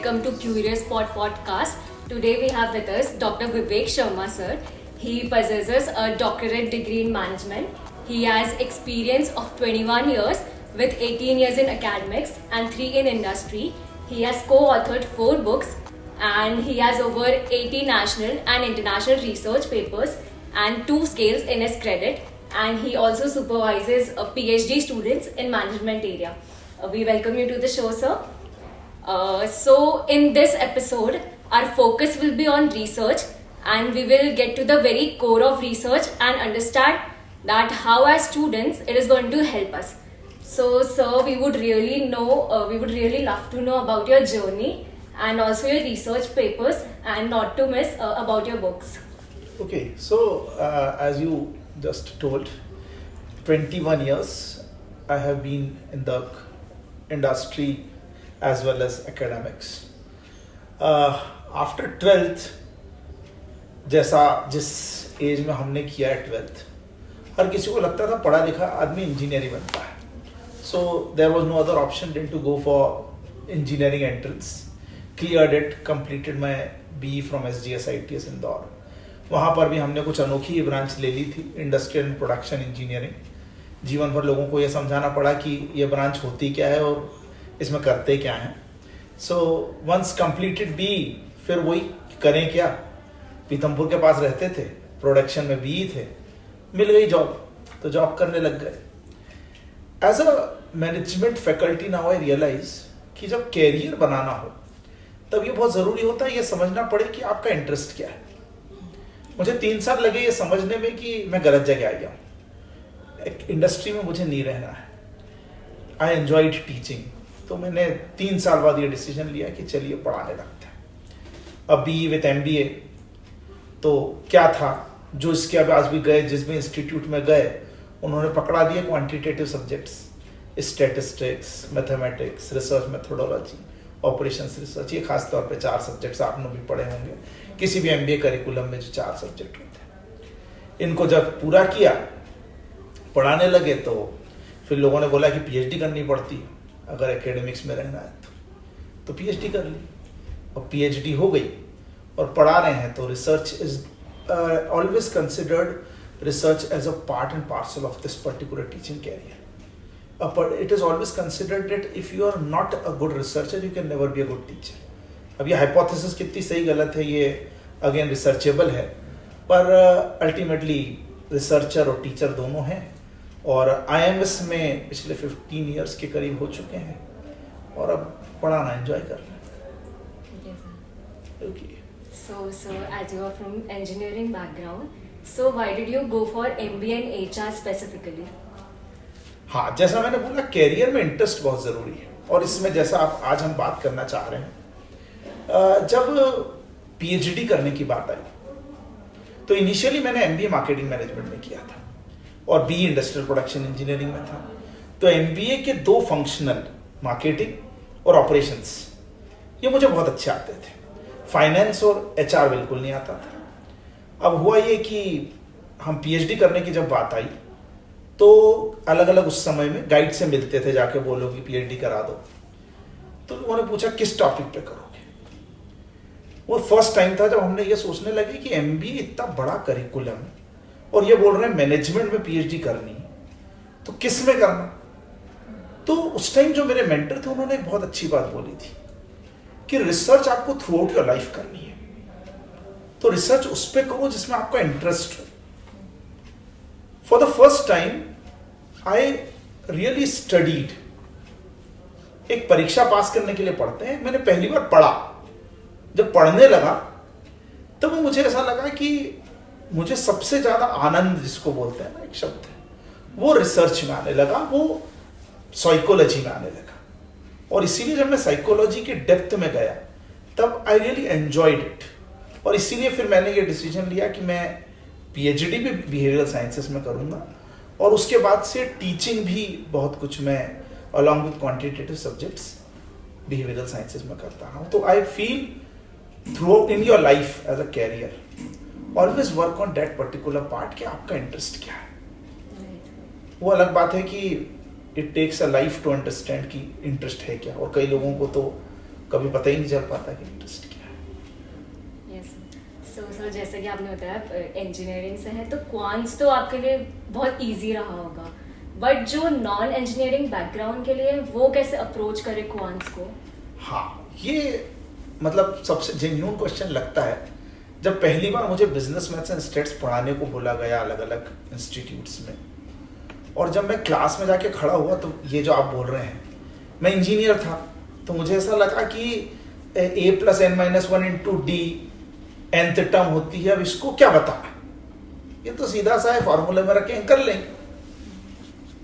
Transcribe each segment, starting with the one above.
welcome to Curious Pod podcast. Today we have with us Dr. Vivek Sharma sir. He possesses a doctorate degree in management. He has experience of 21 years with 18 years in academics and 3 in industry. He has co-authored 4 books and he has over 80 national and international research papers and 2 scales in his credit, and he also supervises PhD students in management area. We welcome you to the show, sir. So in this episode, our focus will be on research, and we will get to the very core of research and understand that how as students it is going to help us. So sir, we would really love to know about your journey and also your research papers, and not to miss about your books. Okay, so as you just told, 21 years I have been in the industry as well as academics. After 12th, जैसा जिस as में हमने किया है 12th, हर किसी को लगता था पढ़ा लिखा आदमी इंजीनियर ही बनता है. So there was no other option than to go for engineering entrance. Cleared it, completed my BE from SGS ITS Indore. वहाँ पर भी हमने कुछ अनोखी ब्रांच ले ली थी, इंडस्ट्रियल एंड प्रोडक्शन इंजीनियरिंग. जीवन भर लोगों को ये समझाना पड़ा कि ये ब्रांच होती क्या है और इसमें करते क्या हैं. सो वंस कंप्लीटेड BE, फिर वही करें क्या. पीतमपुर के पास रहते थे, प्रोडक्शन में BE थे, मिल गई जॉब तो जॉब करने लग गए. As a management faculty now I realize कि जब कैरियर बनाना हो तब ये बहुत ज़रूरी होता है ये समझना पड़े कि आपका इंटरेस्ट क्या है. मुझे 3 साल लगे ये समझने में कि मैं गलत जगह आ गया हूँ. एक इंडस्ट्री में मुझे नहीं रहना है. I enjoyed teaching. तो मैंने 3 साल बाद ये डिसीजन लिया कि चलिए पढ़ाने लगते हैं. अब BE विथ MBA तो क्या था, जो इसके आज भी गए जिस भी इंस्टीट्यूट में गए उन्होंने पकड़ा दिए quantitative subjects, statistics, mathematics, research methodology, operations research. ये खास तौर पे 4 सब्जेक्ट्स आपने भी पढ़े होंगे किसी भी MBA करिकुलम में, जो 4 सब्जेक्ट होते हैं. इनको जब पूरा किया, पढ़ाने लगे, तो फिर लोगों ने बोला कि PhD करनी पड़ती अगर एकेडमिक्स में रहना है तो PhD कर ली और PhD हो गई और पढ़ा रहे हैं. तो research is always considered research as a part and parcel of this particular teaching career. But it is always considered that if you are not a good researcher, you can never be a good teacher. अब ये hypothesis कितनी सही गलत है ये again researchable है, पर ultimately researcher और टीचर दोनों हैं. और IMS में पिछले 15 इयर्स के करीब हो चुके हैं और अब पढ़ाना एंजॉय कर रहे हैं. Okay. So sir, as you are from engineering background, so why did you go for MBA in HR specifically? हाँ, जैसा मैंने बोला कैरियर में इंटरेस्ट बहुत ज़रूरी है. और इसमें जैसा आज हम बात करना चाह रहे हैं, जब PhD करने की बात आई तो इनिशियली मैंने MBA मार्केटिंग मैनेजमेंट में किया था और BE इंडस्ट्रियल प्रोडक्शन इंजीनियरिंग में था. तो MBA के 2 फंक्शनल, मार्केटिंग और ऑपरेशंस, ये मुझे बहुत अच्छे आते थे. फाइनेंस और HR बिल्कुल नहीं आता था. अब हुआ ये कि हम PhD करने की जब बात आई तो अलग अलग उस समय में गाइड से मिलते थे, जाके बोलो कि PhD करा दो. तो लोगों ने पूछा किस टॉपिक पे करोगे. वो फर्स्ट टाइम था जब हमने ये सोचने लगे कि MBA इतना बड़ा करिकुलम और ये बोल रहे हैं मैनेजमेंट में PhD करनी, तो किस में करना. तो उस टाइम जो मेरे मेंटर थे उन्होंने एक बहुत अच्छी बात बोली थी कि रिसर्च आपको थ्रू आउट योर लाइफ करनी है, तो रिसर्च उस पर करो जिसमें आपका इंटरेस्ट हो. For the first time, I really studied. एक परीक्षा पास करने के लिए पढ़ते हैं. मैंने पहली बार पढ़ा. जब पढ़ने लगा तब मुझे ऐसा लगा कि मुझे सबसे ज्यादा आनंद, जिसको बोलते हैं ना, एक शब्द है, वो रिसर्च में आने लगा, वो साइकोलॉजी में आने लगा. और इसीलिए जब मैं साइकोलॉजी के डेप्थ में गया तब आई रियली एंजॉयड इट. और इसीलिए फिर मैंने ये डिसीजन लिया कि मैं PhD भी बिहेवियरल साइंसेस में करूँगा और उसके बाद से टीचिंग भी बहुत कुछ मैं along with quantitative subjects behavioural sciences में करता हूँ. तो I feel throughout in your life as a career always work on that particular part कि आपका इंटरेस्ट क्या है. वो अलग बात है कि it takes a life to understand कि इंटरेस्ट है क्या. और कई लोगों को तो कभी पता ही नहीं चल पाता कि इंटरेस्ट क्या है। यस सो जैसे कि आपने बताया इंजीनियरिंग से है तो क्वांट्स तो आपके लिए बहुत इजी रहा होगा, बट जो नॉन इंजीनियरिंग बैकग्राउंड के लिए वो कैसे अप्रोच करे क्वांट्स को? हाँ, ये मतलब सबसे जेन्युइन क्वेश्चन लगता है। जब पहली बार मुझे बिजनेस मैथ्स एंड स्टेट्स पढ़ाने को बोला गया अलग अलग इंस्टीट्यूट्स में, और जब मैं क्लास में जाके खड़ा हुआ तो ये जो आप बोल रहे हैं, मैं इंजीनियर था तो मुझे ऐसा लगा कि a+n-1 × d nth टर्म होती है, अब इसको क्या बताना, ये तो सीधा सा है, फॉर्मूले में रखें कर लेंगे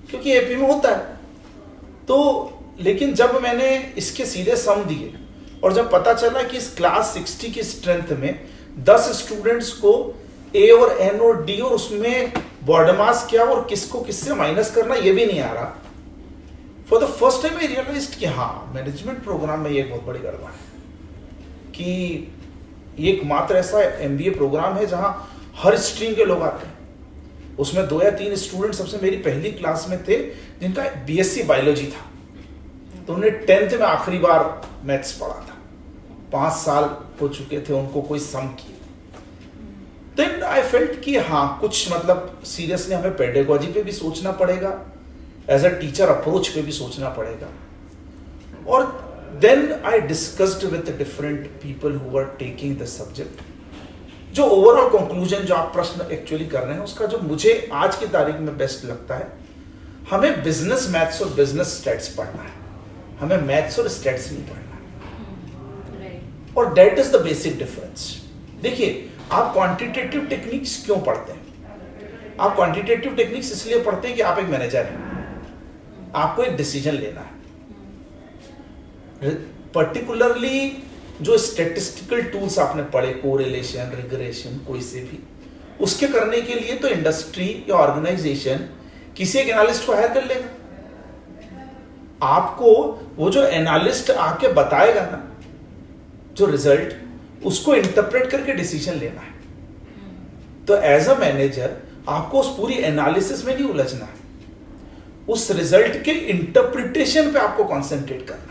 क्योंकि एपी में होता है। तो लेकिन जब मैंने इसके सीधे सम दिए और जब पता चला कि इस क्लास 60 की स्ट्रेंथ में 10 स्टूडेंट्स को ए और एन और डी और उसमें बॉर्डर मास क्या और किसको किससे माइनस करना ये भी नहीं आ रहा, for the first time I realized कि हाँ, मैनेजमेंट प्रोग्राम में ये बहुत बड़ी गड़बड़ है कि ये एकमात्र ऐसा एमबीए प्रोग्राम है जहां हर स्ट्रीम के लोग आते हैं। उसमें 2 या 3 स्टूडेंट सबसे मेरी पहली क्लास में थे जिनका बीएससी बायोलॉजी था, तो उन्हें 10th में आखिरी बार मैथ्स पढ़ा था, 5 साल हो चुके थे उनको कोई सम किए। देन आई फेल्ट कि हाँ, कुछ मतलब सीरियसली हमें पेडागोजी पे भी सोचना पड़ेगा, एज अ टीचर अप्रोच पे भी सोचना पड़ेगा। और then I discussed with different people who were taking this subject. जो ओवरऑल कंक्लूजन जो आप प्रश्न एक्चुअली कर रहे हैं उसका जो मुझे आज की तारीख में बेस्ट लगता है, हमें बिजनेस मैथ्स और बिजनेस स्टैट्स पढ़ना है, हमें मैथ्स और स्टैट्स नहीं पढ़ना है। और that is the basic difference. देखिए, आप क्वांटिटेटिव टेक्निक्स क्यों पढ़ते हैं? आप क्वांटिटेटिव टेक्निक्स इसलिए पढ़ते हैं कि आप एक मैनेजर हैं, आपको एक डिसीजन लेना है। पर्टिकुलरली जो स्टैटिस्टिकल टूल्स आपने पढ़े, कोरिलेशन, रिग्रेशन, कोई से भी, उसके करने के लिए तो इंडस्ट्री या ऑर्गेनाइजेशन किसी एक एनालिस्ट को हायर कर लेगा। आपको वो जो एनालिस्ट आके बताएगा ना जो रिजल्ट, उसको इंटरप्रेट करके डिसीजन लेना है। तो एज अ मैनेजर आपको उस पूरी एनालिसिस में नहीं उलझना है, उस रिजल्ट के इंटरप्रिटेशन पे आपको कॉन्सेंट्रेट करना है।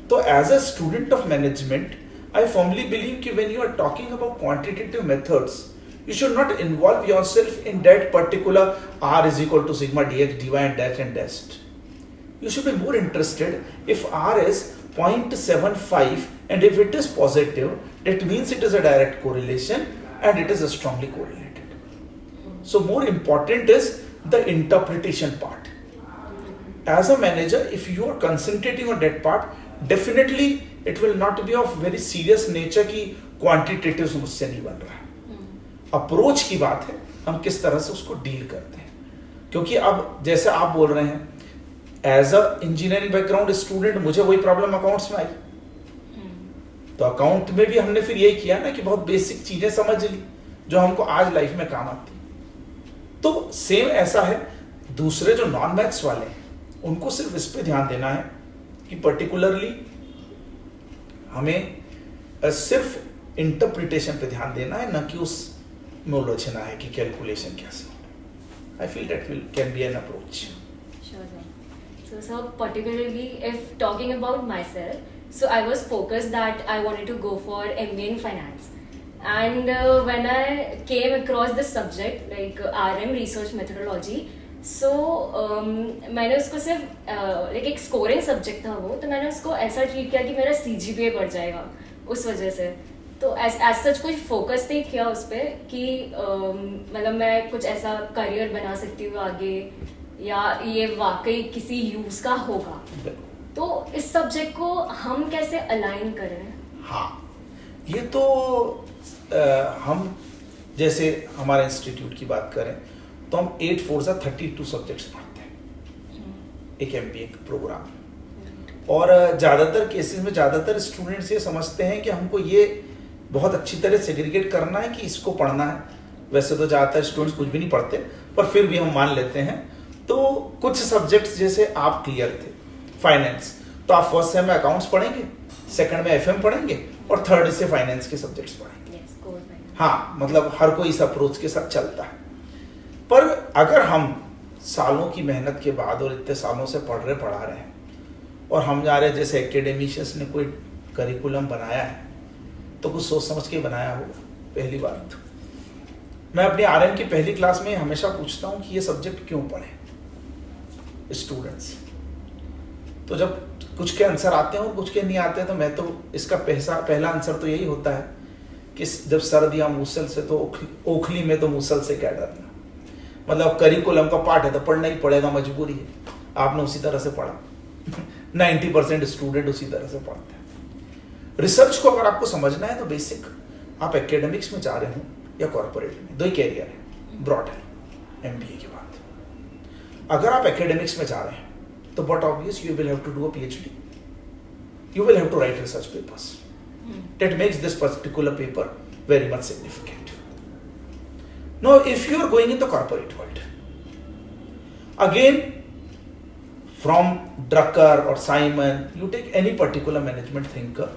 तो as a student of management I firmly believe कि when you are talking about quantitative methods, you should not involve yourself in that particular R is equal to sigma dx dy and dash and dash. You should be more interested if R is 0.75 and if it is positive, it means it is a direct correlation and it is strongly correlated. So more important is the interpretation part. As a manager, if you are concentrating on that part, definitely it will not be of very serious nature कि quantitative मुझसे नहीं बन रहा है। Approach की बात है, हम किस तरह से उसको डील करते हैं। क्योंकि अब जैसे आप बोल रहे हैं, as a engineering background student मुझे वही प्रॉब्लम अकाउंट्स में आई, तो अकाउंट में भी हमने फिर यही किया ना कि बहुत बेसिक चीजें समझ ली जो हमको आज लाइफ में काम आती। तो सेम ऐसा है, दूसरे जो नॉन मैथ्स वाले हैं उनको सिर्फ इस पे ध्यान देना है कि पर्टिकुलरली हमें सिर्फ इंटरप्रिटेशन पे ध्यान देना है, न कि उस में उलझना है कि कैलकुलेशन कैसे। I feel that can be an approach. Sure, sir. So particularly if talking about myself, so I was focused that I wanted to go for MBA in finance, and when I came across this subject like RM research methodology, so मैंने उसको सिर्फ like एक scoring subject था वो, तो मैंने उसको ऐसा ट्रीट किया कि मेरा CGPA बढ़ जाएगा उस वजह से। तो एज सच कुछ फोकस नहीं किया उस पर कि मतलब मैं कुछ ऐसा करियर बना सकती हूँ आगे या ये वाकई किसी यूज का होगा। तो इस सब्जेक्ट को हम कैसे अलाइन करें? हाँ, ये तो हम जैसे हमारे इंस्टीट्यूट की बात करें तो हम 8 4 32 सब्जेक्ट्स पढ़ते हैं एक MBA प्रोग्राम। और ज़्यादातर केसेस में ज़्यादातर स्टूडेंट्स ये समझते हैं कि हमको ये बहुत अच्छी तरह सेग्रीगेट करना है कि इसको पढ़ना है। वैसे तो ज़्यादातर स्टूडेंट्स कुछ भी नहीं पढ़ते, पर फिर भी हम मान लेते हैं। तो कुछ सब्जेक्ट्स जैसे आप क्लियर थे, फाइनेंस, तो आप फर्स्ट सेम में अकाउंट्स पढ़ेंगे, सेकंड में FM पढ़ेंगे और थर्ड से फाइनेंस के सब्जेक्ट्स पढ़ेंगे। हाँ, मतलब हर कोई इस अप्रोच के साथ चलता है। पर अगर हम सालों की मेहनत के बाद और इतने सालों से पढ़ा रहे हैं और हमारे जैसे एकेडमिशियंस ने कोई करिकुलम बनाया है तो कुछ सोच समझ के बनाया होगा। पहली बात तो मैं अपनी आरएम की पहली क्लास में हमेशा पूछता हूँ कि ये सब्जेक्ट क्यों पढ़े स्टूडेंट्स। तो जब कुछ के आंसर आते हैं और कुछ के नहीं आते हैं तो मैं तो इसका पहला आंसर तो यही होता है कि जब सर दिया मूसल से तो ओखली में तो मूसल से क्या डरना। मतलब करिकुलम का पार्ट है तो पढ़ना ही पड़ेगा, मजबूरी है। आपने उसी तरह से पढ़ा 90% स्टूडेंट उसी तरह से पढ़ते हैं। रिसर्च को अगर आपको समझना है तो बेसिक आप एकेडमिक्स में जा रहे हो या कॉर्पोरेट में, दो ही कैरियर है ब्रॉड है एमबीए के बाद। अगर आप एकेडमिक्स में जा रहे हैं तो but obvious you will have to do a PhD, you will have to write research papers that makes this particular paper very much significant. Now if you are going in the corporate world, again from Drucker or Simon, you take any particular management thinker,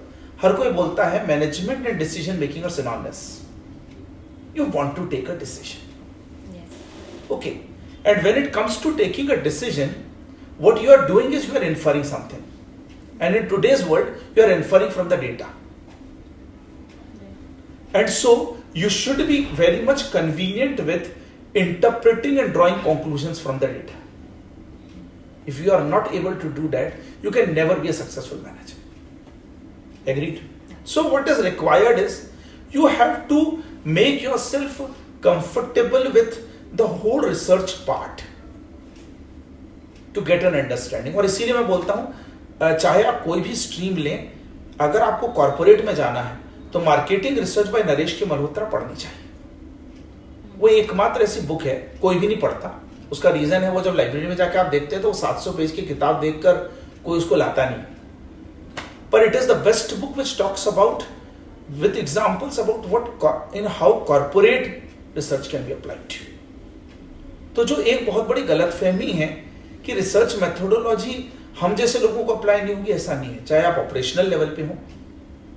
हर कोई बोलता है management and decision making are synonymous. You want to take a decision. Yes. Okay. And when it comes to taking a decision, what you are doing is you are inferring something. And in today's world, you are inferring from the data. And so you should be very much convenient with interpreting and drawing conclusions from the data. If you are not able to do that, you can never be a successful manager. Agreed? So what is required is you have to make yourself comfortable with the whole research part to get an understanding. और इसीलिए मैं बोलता हूँ चाहे आप कोई भी stream लें, अगर आपको कॉर्पोरेट में जाना है तो मार्केटिंग रिसर्च बाय नरेश के मल्होत्रा पढ़नी चाहिए। वो एकमात्र ऐसी बुक है, कोई भी नहीं पढ़ता। उसका रीजन है वो जब लाइब्रेरी में जाके आप देखते हैं तो 700 पेज की किताब देखकर कोई उसको लाता नहीं, पर it is the best book which talks about with examples about what in how corporate research can be applied. तो जो एक बहुत बड़ी गलतफहमी है कि रिसर्च मेथोडोलॉजी हम जैसे लोगों को अप्लाई नहीं होगी, ऐसा नहीं है। चाहे आप ऑपरेशनल लेवल पे हो,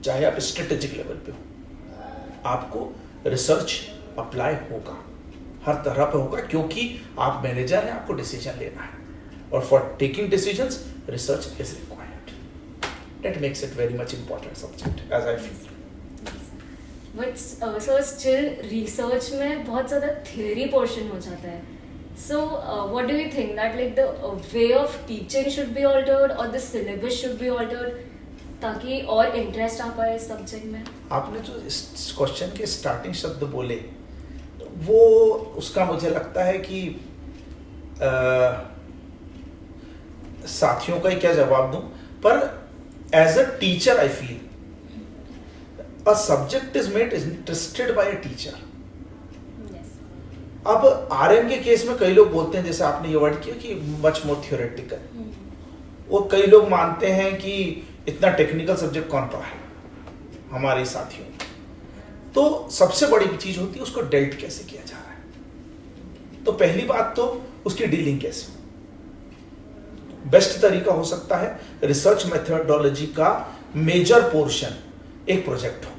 चाहे आप स्ट्रेटेजिक लेवल पे हो, आपको रिसर्च अप्लाई होगा, हर तरह पे होगा, क्योंकि आप मैनेजर हैं, आपको डिसीजन लेना है। और for taking decisions research is required. That makes it very much important subject as I feel. But sir still research में बहुत ज़्यादा थियरी पोर्शन हो जाता है। So what do you think that like the way of teaching should be altered और the syllabus should be altered ताकि और interest आ पाए इस सब्जेक्ट में? आपने जो इस क्वेश्चन के स्टार्टिंग शब्द बोले वो उसका मुझे लगता है कि साथियों का ही क्या जवाब दूं, पर as a teacher I feel a subject is made interested by a teacher. अब आरएम के केस में कई लोग बोलते हैं, जैसे आपने ये वर्ड किया कि मच मोर थ्योरेटिकल, और कई लोग मानते हैं कि इतना टेक्निकल सब्जेक्ट कौन पढ़ा है हमारे साथियों। तो सबसे बड़ी चीज होती है उसको डेल्ट कैसे किया जा रहा है। तो पहली बात तो उसकी डीलिंग कैसे। बेस्ट तरीका हो सकता है रिसर्च मेथोडोलॉजी का मेजर पोर्शन एक प्रोजेक्ट हो,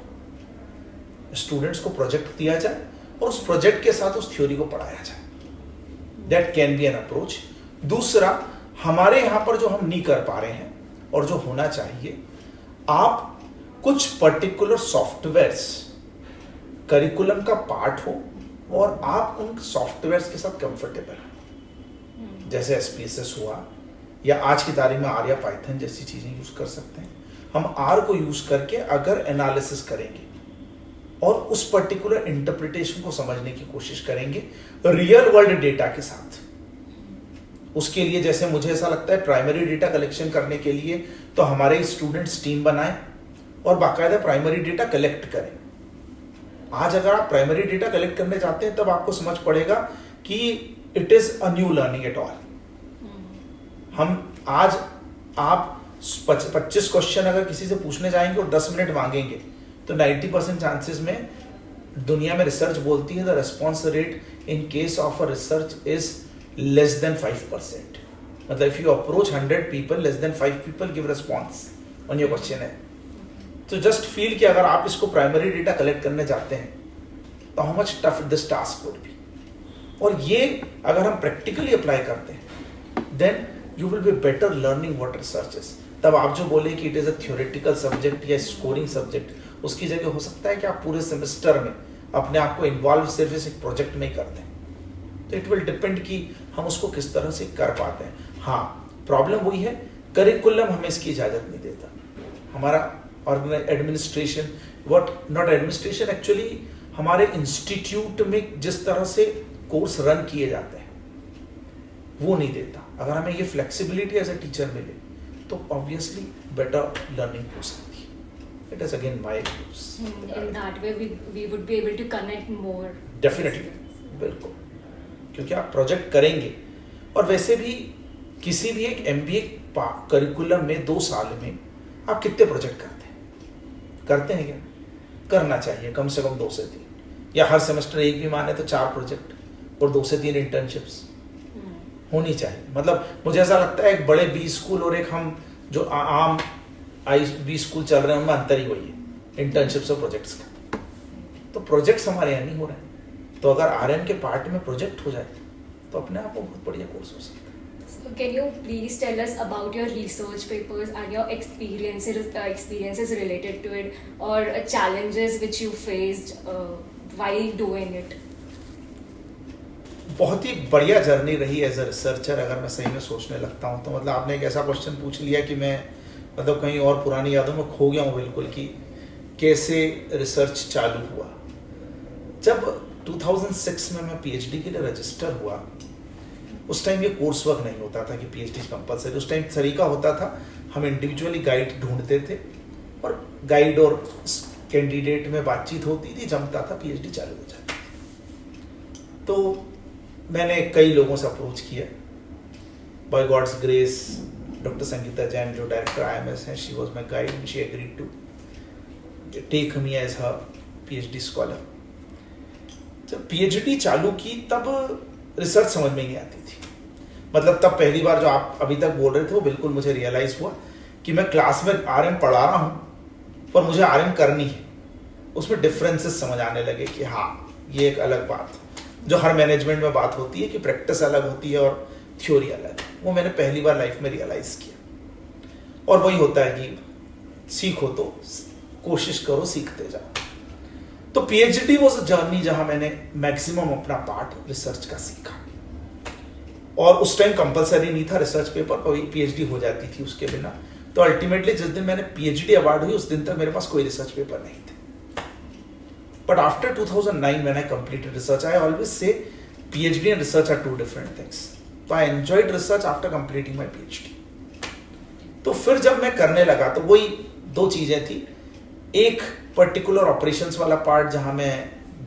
स्टूडेंट्स को प्रोजेक्ट दिया जाए और उस प्रोजेक्ट के साथ उस थ्योरी को पढ़ाया जाए। That can be an approach. दूसरा, हमारे यहां पर जो हम नहीं कर पा रहे हैं और जो होना चाहिए, आप कुछ पर्टिकुलर सॉफ्टवेयर्स करिकुलम का पार्ट हो और आप उन सॉफ्टवेयर्स के साथ कंफर्टेबल हो, जैसे SPSS हुआ या आज की तारीख में आर या पाइथन जैसी चीजें यूज कर सकते हैं। हम आर को यूज करके अगर एनालिसिस करेंगे और उस पर्टिकुलर इंटरप्रिटेशन को समझने की कोशिश करेंगे रियल वर्ल्ड डेटा के साथ, उसके लिए जैसे मुझे ऐसा लगता है प्राइमरी डेटा कलेक्शन करने के लिए तो हमारे स्टूडेंट्स टीम बनाएं और बाकायदा प्राइमरी डेटा कलेक्ट करें। आज अगर आप प्राइमरी डेटा कलेक्ट करने जाते हैं तब आपको समझ पड़ेगा कि it is a new learning at all. हम आज आप 25 क्वेश्चन अगर किसी से पूछने जाएंगे और 10 मिनट मांगेंगे तो 90% चांसेस में दुनिया में रिसर्च बोलती है the response rate in case of a research is less than 5%. मतलब if you approach 100 people, less than 5 people give response on your questionnaire. तो just feel कि अगर आप इसको प्राइमरी डेटा कलेक्ट करने जाते हैं तो how much tough this task would be. और ये अगर हम प्रैक्टिकली अप्लाई करते हैं then you will be better learning what research is. तब आप जो बोले कि it is a theoretical subject या स्कोरिंग सब्जेक्ट, उसकी जगह हो सकता है कि आप पूरे सेमेस्टर में अपने आप को इन्वॉल्व सिर्फ इस एक प्रोजेक्ट में ही कर दें। तो इट विल डिपेंड कि हम उसको किस तरह से कर पाते हैं। हाँ, प्रॉब्लम वही है, करिकुलम हमें इसकी इजाज़त नहीं देता। हमारा एडमिनिस्ट्रेशन, नॉट एडमिनिस्ट्रेशन एक्चुअली, हमारे इंस्टीट्यूट में जिस तरह से कोर्स रन किए जाते हैं वो नहीं देता। अगर हमें ये फ्लेक्सिबिलिटी एज ए टीचर मिले तो ऑब्वियसली बेटर लर्निंग हो सकती है। It is again my views. In that way, we would be able to connect more. Definitely, बिल्कुल, क्योंकि आप प्रोजेक्ट करेंगे। और वैसे भी किसी भी एक MBA करिकुलम में 2 साल में आप कितने प्रोजेक्ट करते हैं क्या? करना चाहिए कम से कम 2 से 3, या हर सेमेस्टर एक भी माने तो 4 प्रोजेक्ट और 2 से 3 इंटर्नशिप्स होनी चाहिए। मतलब मुझे ऐसा लगता है एक बड़े B स्कूल और एक हम जो आम IB स्कूल चल रहे हैं उनमें अंतर ही वही है, इंटर्नशिप्स और प्रोजेक्ट्स का। तो प्रोजेक्ट्स हमारे यहाँ नहीं हो रहे हैं, तो अगर RM के पार्ट में प्रोजेक्ट हो जाए तो अपने आप वो बहुत बढ़िया कोर्स हो सकता है। So can you please tell us about your research papers and your experiences related to it, or challenges which you faced while doing it? बहुत ही बढ़िया जर्नी रही एज अ रिसर्चर। अगर मैं सही में सोचने लगता हूँ तो मतलब आपने एक ऐसा क्वेश्चन पूछ लिया कि मैं मतलब कहीं और पुरानी यादों में खो गया हूँ बिल्कुल, कि कैसे रिसर्च चालू हुआ। जब 2006 में मैं PhD के लिए रजिस्टर हुआ, उस टाइम ये कोर्स वर्क नहीं होता था कि PhD कंपलसरी। उस टाइम तरीका होता था, हम इंडिविजुअली गाइड ढूंढते थे और गाइड और कैंडिडेट में बातचीत होती थी, जमता था, PhD चालू हो जाती। तो मैंने कई लोगों से अप्रोच किया। By God's grace doctor Sangeeta Jain जो डायरेक्टर IMS हैं, she was my guide and she agreed to take me as her PhD scholar. जब PhD चालू की तब रिसर्च समझ में नहीं आती थी। मतलब तब पहली बार जो आप अभी तक बोल रहे थे वो बिल्कुल मुझे रियलाइज हुआ कि मैं क्लास में RM पढ़ा रहा हूँ पर मुझे RM करनी है। उसमें डिफरेंसेस समझ आने लगे कि हाँ, ये एक अलग बात जो हर मैनेजमेंट में बात होती है कि प्रैक्टिस अलग होती है और थ्योरी अलग। वो मैंने पहली बार लाइफ में रियलाइज किया। और वही होता है कि सीखो तो कोशिश करो, सीखते जाओ। तो PhD वॉज अ जर्नी जहां मैंने मैक्सिमम अपना पार्ट रिसर्च का सीखा। और उस टाइम कंपलसरी नहीं था रिसर्च पेपर, कोई PhD हो जाती थी उसके बिना। तो अल्टीमेटली जिस दिन मैंने PhD अवार्ड हुई उस दिन तक मेरे पास कोई रिसर्च पेपर नहीं थे। But after 2009 when I completed research, I always say PhD and research are 2 different things. So I enjoyed research after completing my PhD. तो फिर जब मैं करने लगा तो वही 2 चीजें थी। एक पर्टिकुलर ऑपरेशंस वाला पार्ट जहां मैं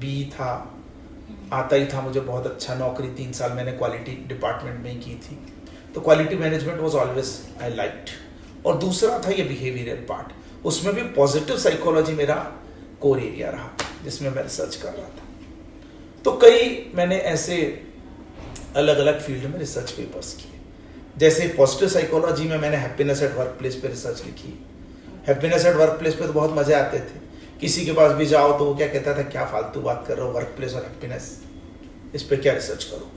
B था, आता ही था मुझे बहुत अच्छा। नौकरी 3 साल मैंने क्वालिटी डिपार्टमेंट में ही की थी, तो quality management was always I liked. और दूसरा था ये बिहेवियरल पार्ट, उसमें भी पॉजिटिव साइकोलॉजी मेरा कोर एरिया रहा जिसमें मैं रिसर्च कर रहा था। तो कई मैंने ऐसे अलग अलग फील्ड में रिसर्च पेपर्स किए। जैसे पॉजिटिव साइकोलॉजी में मैंने हैप्पीनेस एट वर्क प्लेस पे रिसर्च लिखी। हैप्पीनेस एट वर्क प्लेस पे तो बहुत मजे आते थे, किसी के पास भी जाओ तो वो क्या कहता था, क्या फालतू बात कर रहे हो, वर्क प्लेस और हैप्पीनेस, इस पे क्या रिसर्च करो।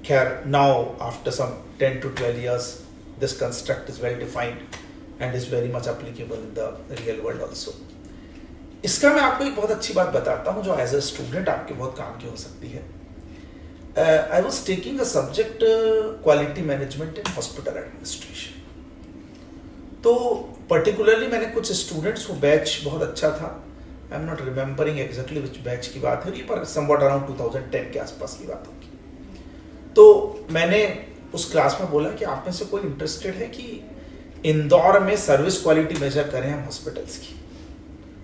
खैर now after some 10 to 12 years this construct is well defined and is very much applicable in the real world also. इसका मैं आपको एक बहुत अच्छी बात बताता हूँ जो एज अ स्टूडेंट आपके बहुत काम की हो सकती है। I was taking a subject quality management in hospital administration. तो पर्टिकुलरली मैंने कुछ स्टूडेंट्स, वो बैच बहुत अच्छा था, I am not remembering exactly which batch की बात है, पर समवॉट अराउंड 2010 के आसपास की बात होगी। तो मैंने उस क्लास में बोला कि आप में से कोई इंटरेस्टेड है कि इंदौर में सर्विस क्वालिटी मेजर करें हम हॉस्पिटल्स की।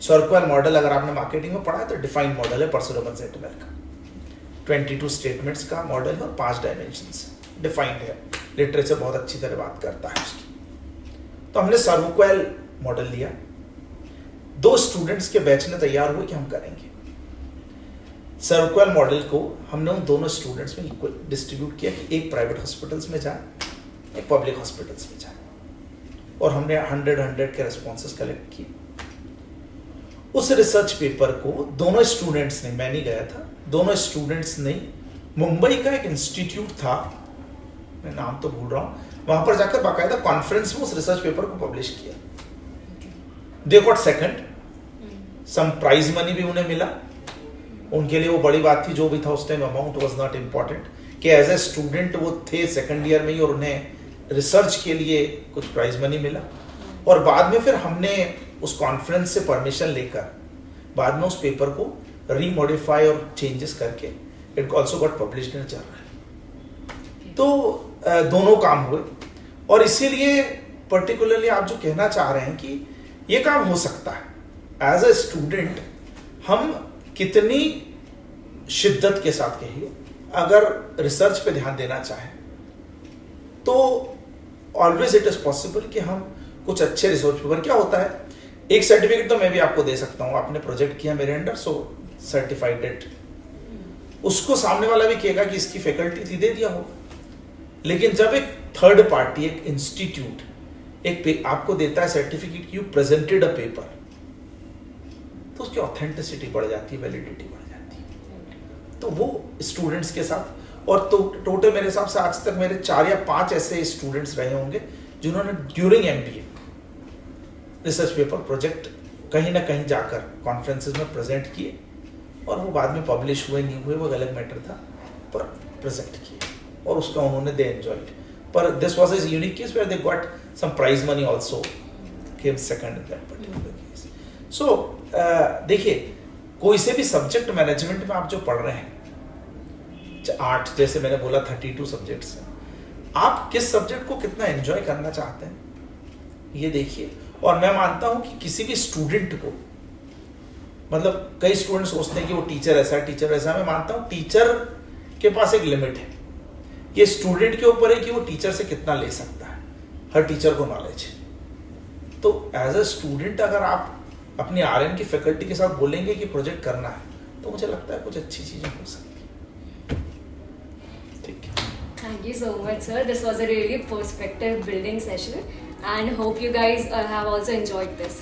सर्कुलर मॉडल अगर आपने मार्केटिंग में पढ़ा है तो डिफाइंड मॉडल है परसुरमन सेंटिनल का, 22 स्टेटमेंट्स का मॉडल है और 5 डायमेंशंस डिफाइंड है। लिटरेचर बहुत अच्छी तरह बात करता है उसकी। तो हमने सर्वक्वेल मॉडल लिया, 2 स्टूडेंट्स के बैच ने तैयार हुए कि हम करेंगे। सर्वक्वेल मॉडल को हमने उन दोनों स्टूडेंट्स में इक्वल डिस्ट्रीब्यूट किया कि एक प्राइवेट हॉस्पिटल्स में जाए, एक पब्लिक हॉस्पिटल्स में जाए, और हमने 100 के रेस्पॉन्सेस कलेक्ट किए। उस रिसर्च पेपर को दोनों स्टूडेंट्स ने, मैं नहीं गया था, दोनों स्टूडेंट्स ने मुंबई का एक इंस्टीट्यूट था मैं नाम तो भूल रहा हूँ, वहां पर जाकर बाकायदा कॉन्फ्रेंस में उस रिसर्च पेपर को पब्लिश किया। They got second, some prize money भी उन्हें मिला। उनके लिए वो बड़ी बात थी, जो भी था उस time amount was not important, कि एज ए स्टूडेंट वो थे सेकंड ईयर में ही और उन्हें रिसर्च के लिए कुछ प्राइज मनी मिला। और बाद में फिर हमने उस कॉन्फ्रेंस से परमिशन लेकर बाद में उस पेपर को रीमॉडिफाई और चेंजेस करके it also got published in journal. तो दोनों काम हुए, और इसीलिए पर्टिकुलरली आप जो कहना चाह रहे हैं कि ये काम हो सकता है एज ए स्टूडेंट, हम कितनी शिद्दत के साथ कहिए अगर रिसर्च पे ध्यान देना चाहें तो ऑलवेज इट इज पॉसिबल कि हम कुछ अच्छे रिसर्च पेपर, क्या होता है, एक सर्टिफिकेट तो मैं भी आपको दे सकता हूं, आपने प्रोजेक्ट किया मेरे अंडर, सो सर्टिफाइड इट, उसको सामने वाला भी कहेगा कि इसकी फैकल्टी थी, दे दिया होगा। लेकिन जब एक थर्ड पार्टी, एक इंस्टीट्यूट आपको देता है certificate, you presented a paper, तो उसकी ऑथेंटिसिटी बढ़ जाती है, वैलिडिटी बढ़ जाती है। तो वो स्टूडेंट्स के साथ, और तो टोटल मेरे हिसाब से आज तक मेरे 4 या 5 ऐसे स्टूडेंट्स रहे होंगे जिन्होंने during MBA research paper project कहीं ना कहीं जाकर कॉन्फ्रेंसेस में प्रेजेंट किए, और वो बाद में पब्लिश हुए नहीं हुए वो अलग मैटर था, पर प्रेजेंट किए और उसका उन्होंने दे एंजॉयड। पर this was a unique case where they got some prize money also, came second in that particular case. So देखिए, कोई से भी सब्जेक्ट मैनेजमेंट में आप जो पढ़ रहे हैं, 8 जैसे मैंने बोला 32 सब्जेक्ट्स हैं, आप किस सब्जेक्ट को कितना एंजॉय करना चाहते हैं ये देखिए। और मैं मानता हूं कि किसी भी स्टूडेंट को, मतलब कई स्टूडेंट सोचते हैं कि वो टीचर ऐसा है, टीचर वैसा है, मैं मानता हूं टीचर के पास एक लिमिट है, ये स्टूडेंट के ऊपर है कि वो टीचर से कितना ले सकता है, हर टीचर को नॉलेज है। तो एज अ स्टूडेंट अगर आप अपनी RM की फैकल्टी के साथ बोलेंगे कि प्रोजेक्ट करना है, तो मुझे लगता है कुछ अच्छी चीजें हो सकती हैं। ठीक है, Thank you so much, sir. This was a really perspective building session, and hope you guys have also enjoyed this.